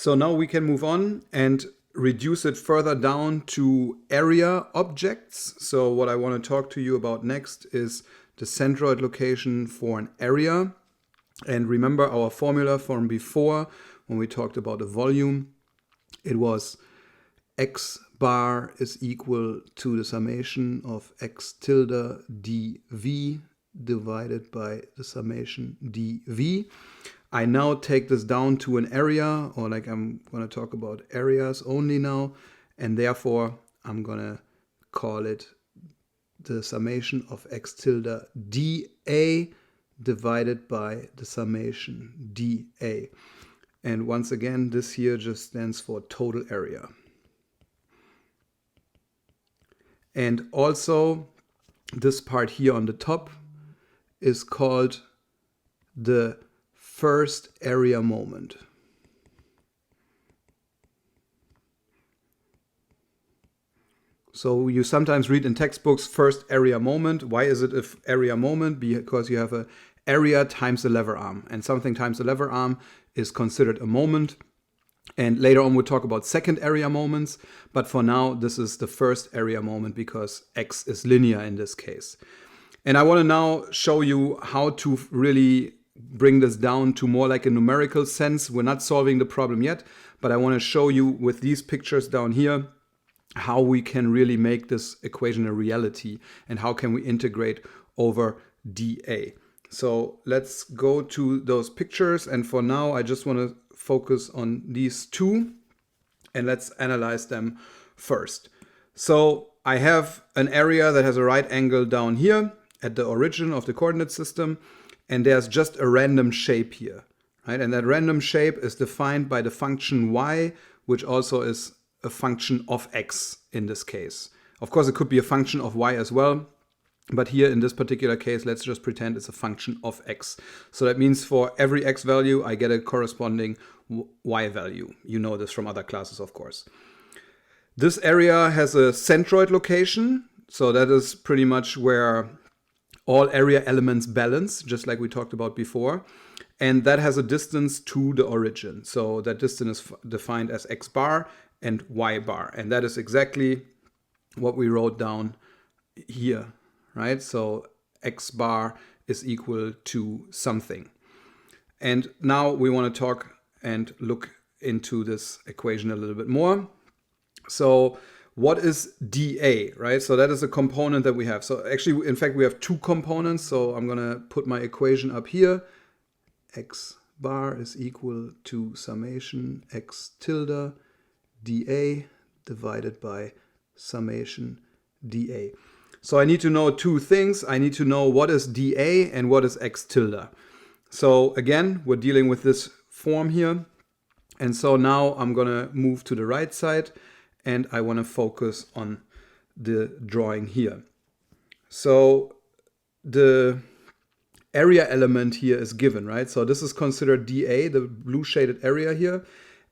So now we can move on and reduce it further down to area objects. So what I want to talk to you about next is the centroid location for an area. And remember our formula from before when we talked about the volume. It was x bar is equal to the summation of x tilde dv divided by the summation dv. I now take this down to an area, or like I'm going to talk about areas only now, and therefore I'm going to call it the summation of x tilde dA divided by the summation dA. And once again, this here just stands for total area. And also, this part here on the top is called the first area moment. So you sometimes read in textbooks first area moment. Why is it an area moment? Because you have an area times the lever arm, and something times the lever arm is considered a moment. And later on we'll talk about second area moments, but for now this is the first area moment because x is linear in this case. And I want to now show you how to really bring this down to more like a numerical sense. We're not solving the problem yet, but I want to show you with these pictures down here how we can really make this equation a reality and how can we integrate over dA. So let's go to those pictures, and for now I just want to focus on these two and let's analyze them first. So I have an area that has a right angle down here at the origin of the coordinate system, and there's just a random shape here, right? And that random shape is defined by the function y, which also is a function of x in this case. Of course, it could be a function of y as well, but here in this particular case, let's just pretend it's a function of x. So that means for every x value, I get a corresponding y value. You know this from other classes, of course. This area has a centroid location. So that is pretty much where all area elements balance, just like we talked about before. And that has a distance to the origin. So that distance is defined as x bar and y bar. And that is exactly what we wrote down here, right? So x bar is equal to something. And now we want to talk and look into this equation a little bit more. So what is dA, right? So that is a component that we have. So actually, in fact, we have two components. So I'm going to put my equation up here. X bar is equal to summation x tilde dA divided by summation dA. So I need to know two things. I need to know what is dA and what is x tilde. So again, we're dealing with this form here. And so now I'm going to move to the right side and I want to focus on the drawing here. So the area element here is given, right? So this is considered dA, the blue shaded area here.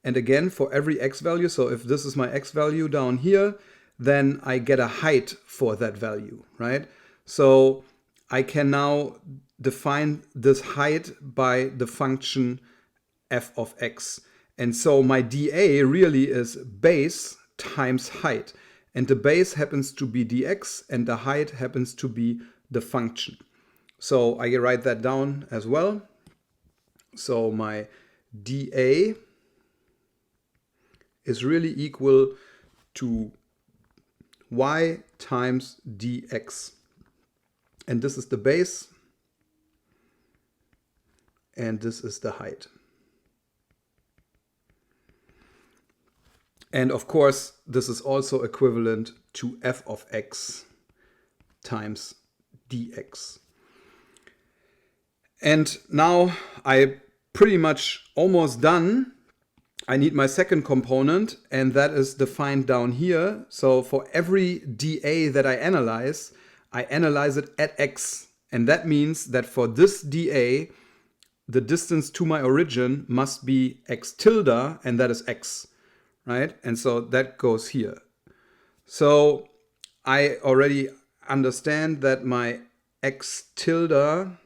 And again, for every x value, so if this is my x value down here, then I get a height for that value, right? So I can now define this height by the function f of x. And so my dA really is base times height. And the base happens to be dx and the height happens to be the function. So I can write that down as well. So my dA is really equal to y times dx. And this is the base and this is the height. And of course, this is also equivalent to f of x times dx. And now I pretty much almost done. I need my second component, and that is defined down here. So for every dA that I analyze it at x. And that means that for this dA, the distance to my origin must be x tilde, and that is x, right? And so that goes here. So I already understand that my x tilde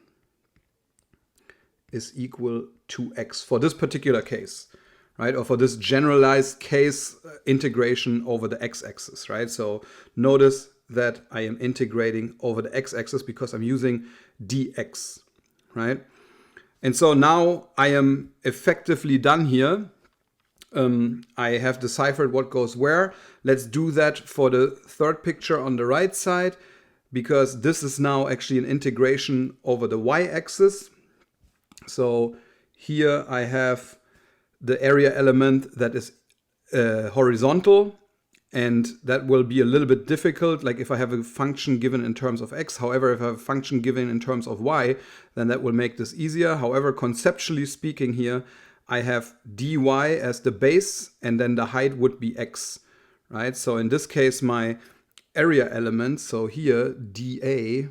is equal to x for this particular case, right? Or for this generalized case, integration over the x-axis, right? So notice that I am integrating over the x-axis because I'm using dx, right? And so now I am effectively done here. I have deciphered what goes where. Let's do that for the third picture on the right side, because this is now actually an integration over the y-axis. So here I have the area element that is horizontal, and that will be a little bit difficult, like if I have a function given in terms of x. However, if I have a function given in terms of y, then that will make this easier. However, conceptually speaking here, I have dy as the base, and then the height would be x, right? So in this case, my area element, so here dA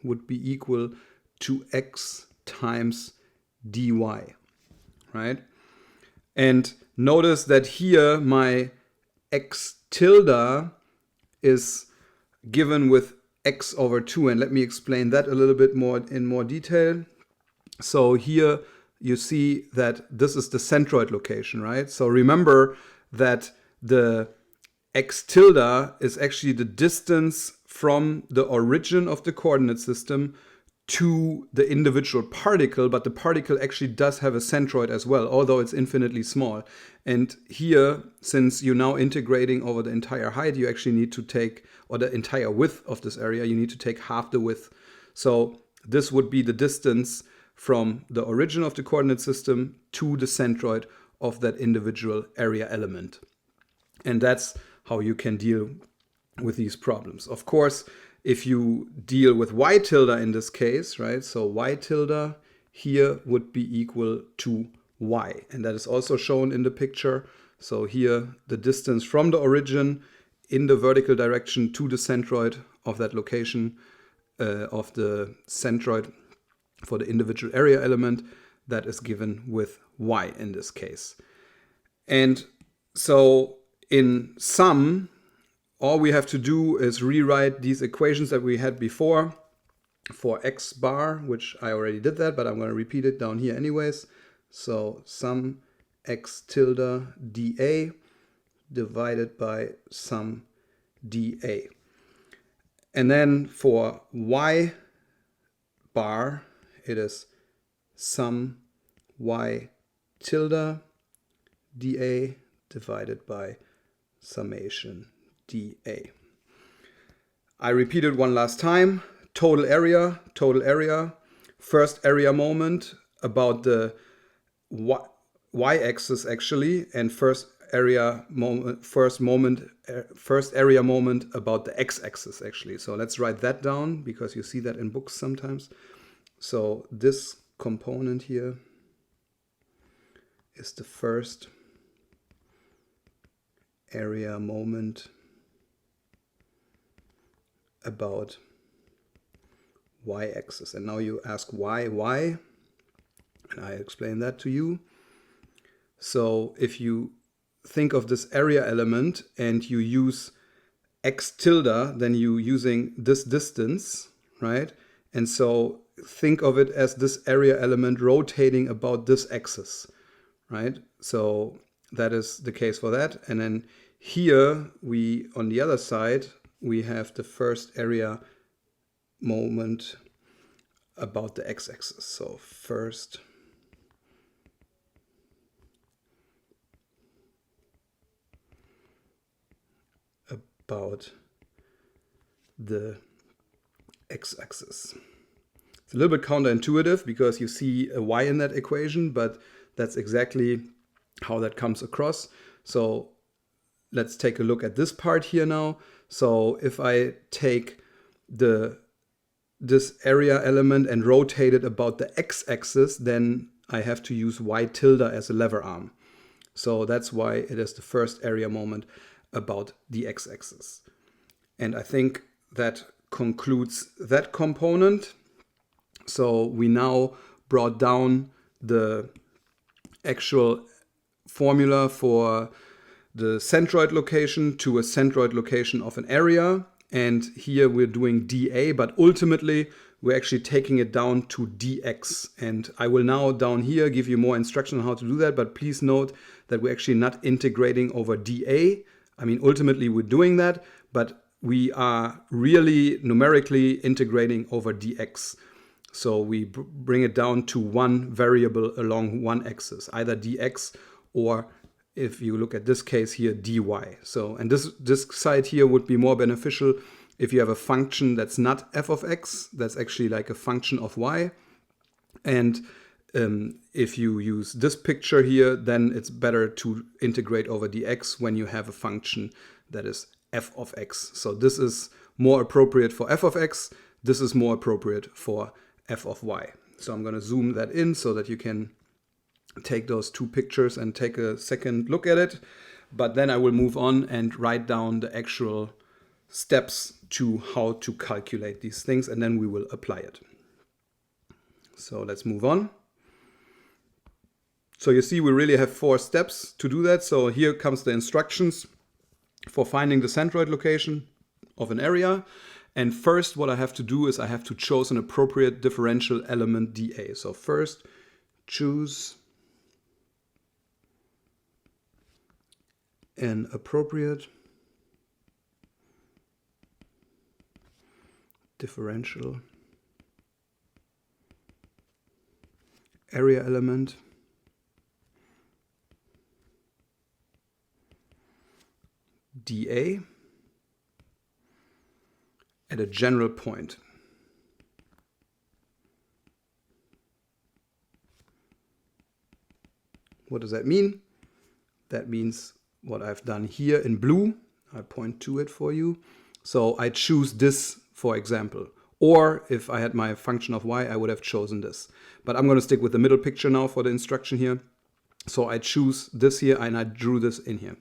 would be equal to x times dy, right? And notice that here my x tilde is given with x over 2. And let me explain that a little bit more in more detail. So here you see that this is the centroid location, right? So remember that the x tilde is actually the distance from the origin of the coordinate system to the individual particle, but the particle actually does have a centroid as well, although it's infinitely small. And here, since you're now integrating over the entire height, you actually need to take, or the entire width of this area, you need to take half the width. So this would be the distance from the origin of the coordinate system to the centroid of that individual area element. And that's how you can deal with these problems. Of course, if you deal with y tilde in this case, right? So y tilde here would be equal to y. And that is also shown in the picture. So here the distance from the origin in the vertical direction to the centroid of that location of the centroid for the individual area element, that is given with y in this case. And so in sum, all we have to do is rewrite these equations that we had before for x bar, which I already did that, but I'm going to repeat it down here anyways. So sum x tilde dA divided by sum dA. And then for y bar, it is sum y tilde dA divided by summation dA. I repeat it one last time. Total area, first area moment about the y-axis actually, and first area moment about the x-axis actually. So let's write that down, because you see that in books sometimes. So this component here is the first area moment about y-axis. And now you ask why? And I explain that to you. So if you think of this area element and you use x tilde, then you're using this distance, right? And so think of it as this area element rotating about this axis, right? So that is the case for that. And then here we, on the other side, we have the first area moment about the x-axis. So first about the x-axis. It's a little bit counterintuitive because you see a y in that equation, but that's exactly how that comes across. So let's take a look at this part here now. So if I take this area element and rotate it about the x-axis, then I have to use y tilde as a lever arm. So that's why it is the first area moment about the x-axis. And I think that concludes that component. So we now brought down the actual formula for the centroid location to a centroid location of an area. And here we're doing dA, but ultimately we're actually taking it down to dx. And I will now down here give you more instruction on how to do that, but please note that we're actually not integrating over dA. I mean, ultimately we're doing that, but we are really numerically integrating over dx. So we bring it down to one variable along one axis, either dx or, if you look at this case here, dy. So, and this side here would be more beneficial if you have a function that's not f of x, that's actually like a function of y. And if you use this picture here, then it's better to integrate over dx when you have a function that is f of x. So this is more appropriate for f of x. This is more appropriate for f of y. So I'm going to zoom that in so that you can take those two pictures and take a second look at it. But then I will move on and write down the actual steps to how to calculate these things, and then we will apply it. So let's move on. So you see we really have 4 steps to do that. So here comes the instructions for finding the centroid location of an area. And first what I have to do is I have to choose an appropriate differential element dA. So first choose an appropriate differential area element dA at a general point. What does that mean? That means what I've done here in blue. I point to it for you. So I choose this, for example. Or if I had my function of y, I would have chosen this. But I'm going to stick with the middle picture now for the instruction here. So I choose this here and I drew this in here.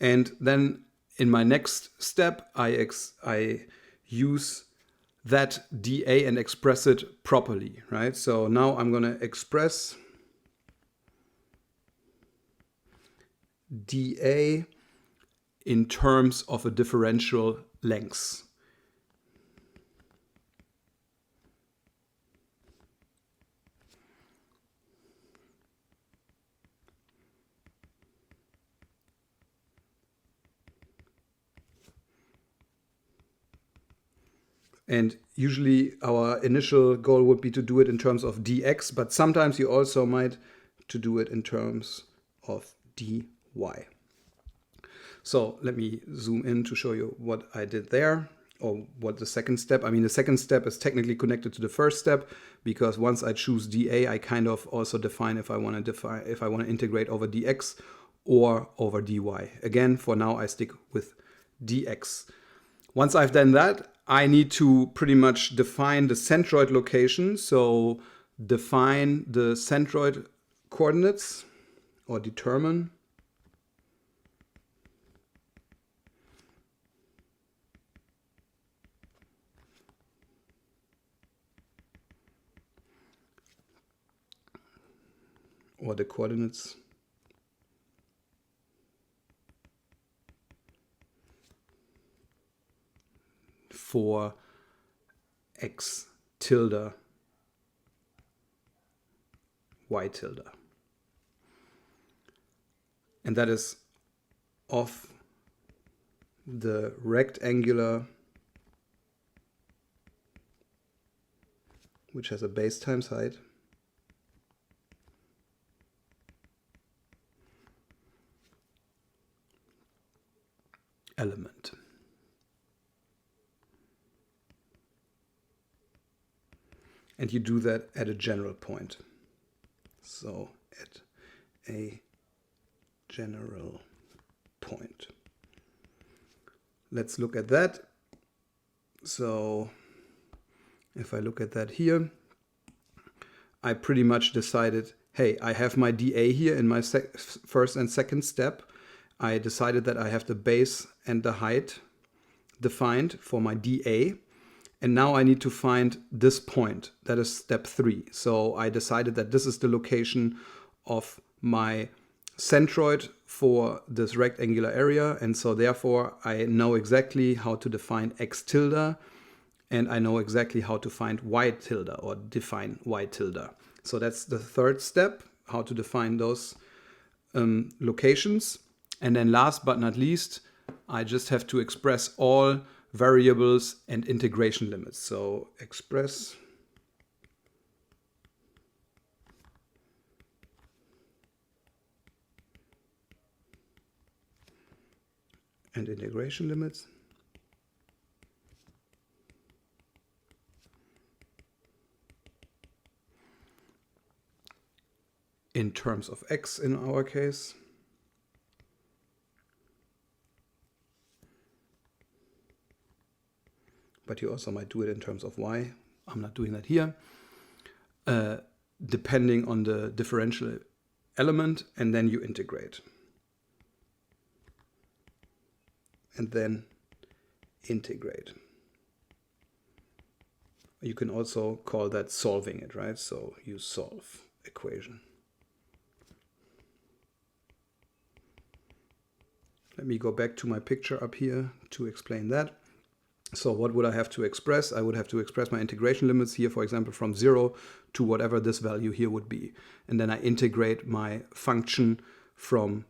And then in my next step, I use that dA and express it properly, right? So now I'm going to express dA in terms of a differential length. And usually our initial goal would be to do it in terms of dx, but sometimes you also might to do it in terms of dy. So let me zoom in to show you what I did there, or what the second step. I mean, the second step is technically connected to the first step, because once I choose dA, I kind of also define if I want to integrate over dx or over dy. Again, for now I stick with dx. Once I've done that, I need to pretty much define the centroid location. So define the centroid coordinates, or determine or the coordinates for x tilde y tilde. And that is of the rectangular, which has a base times height, element. And you do that at a general point. So at a general point. Let's look at that. So if I look at that here, I pretty much decided, hey, I have my dA here in my first and second step. I decided that I have the base and the height defined for my dA. And now I need to find this point. That is step 3. So I decided that this is the location of my centroid for this rectangular area. And so therefore I know exactly how to define x tilde and I know exactly how to find y tilde or define y tilde. So that's the third step, how to define those locations. And then last but not least, I just have to express all variables and integration limits. So express and integration limits. In terms of x in our case. But you also might do it in terms of y. I'm not doing that here. Depending on the differential element, and then you integrate. And then integrate. You can also call that solving it, right? So you solve equation. Let me go back to my picture up here to explain that. So what would I have to express? I would have to express my integration limits here, for example, from 0 to whatever this value here would be. And then I integrate my function from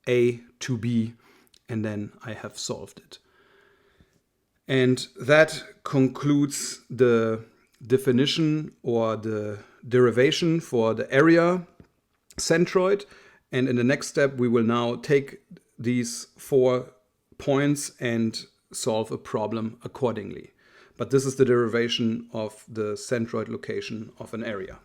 a to b, and then I have solved it. And that concludes the definition or the derivation for the area centroid. And in the next step, we will now take these 4 points and solve a problem accordingly. But this is the derivation of the centroid location of an area.